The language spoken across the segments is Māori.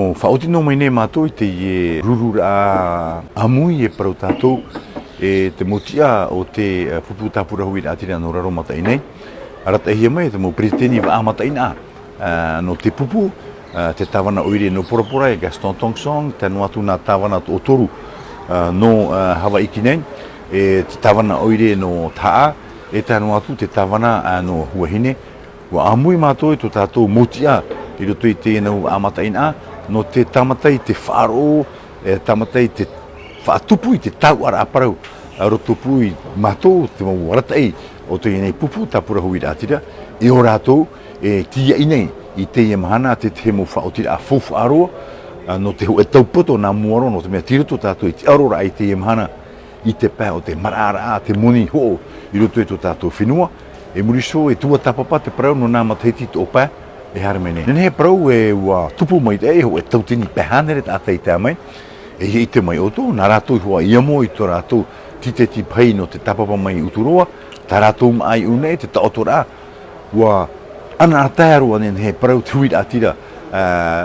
no whaotino mai nei mātou I te ie rurura amui e parau tātou e te motia o te pupu tāpura hui rā tira no raro matai nei. Arata hia mai te mo presidenti wa matai na no te pupu te tawana oire no porapora e Gaston Tongson, te no atu nā tawana o toru no Hawaii ki nei, e te tawana oire no taa, e te no atu te tawana no huahine. Wa amui mātou e to tātou motia I roto I te nau amatai na, no te tamatai te wharo, tamatai te whaatupu I te tau ara aparau, rotopu I mātou te mau waratai o te nei pupu tāpura hui rātira, e o rātou e tia inei I te ia mahana te te mo whaotira a fofu aroa, no te ho e taupoto nā muaro, no te mea tirato tātou I te arora I te ia mahana I te pā o te marara, te moni ho I roto e to tātou whenua, e muriso e tua tapapa te parau no nā matahiti to pā, e haramene. Nene he parau e ua tupu mai te e ho e tautini pehanere tātai tā mai, e hei te mai oto, nā rātou hua iamo I to rātou tite ti pai no te tapapa mai uturoa, tā rātou mai une te taotora, ua ana ataroa nene he parau te hui rātira,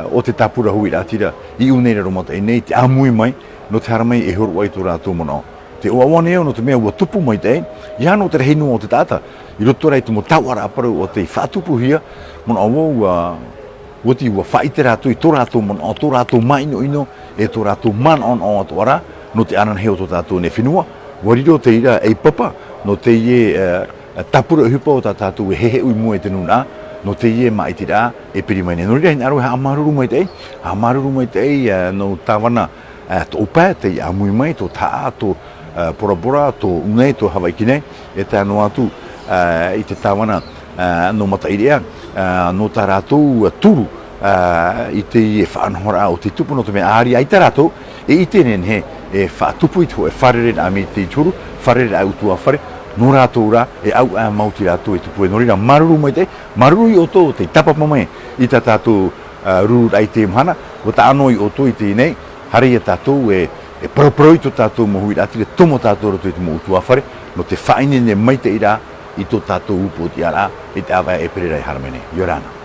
o te tapura hui rātira, I une raro mata e nei te amui mai, no te haramai e horo ai to rātou monao. Te oawane eo no te mea ua tupu mai te e, ia no te rehinua o te tata, I roto rei te mo tauara aparau o te whaatupu hia, mona awo ua ti ua whaite rātou I tō rātou mona o tō rātou maino ino, e tō rātou man on o ato ara, no te anan heo tō tātou ne whenua, wariro te ira ei papa, no te ie tapura hupa o tā tātou e hehe ui mua e te nuna, no te ie mai te rā, e piri mai ne. No rei aro he amaruru mai te ei, no tāwana tō pā, te amui mai, tō taa, tō porabora, tō unei, tō Hawaii ki nei, e tā no atu I te tāwana no matairea, no tā rātou turu I te ie whaanhora o te tupu no te mea āri ai tā rātou, e I tēnen he e whaatupu I te ho e wharere a me te turu, wharere a utua whare, no rātou rā e au a mauti rātou e tupu e norira maruru mai te, maruru I oto te tapapa mai I tā tātou ruru ai te mhana, o tā anō I oto I te nei, hare ia tātou e paraparau I tō tātou mohui rātire, tomo tātou rato I te mo utua whare, no te whaine ne mai te ira I tō tātou upo ti ara, I te awa e pererai haramene. Yorana.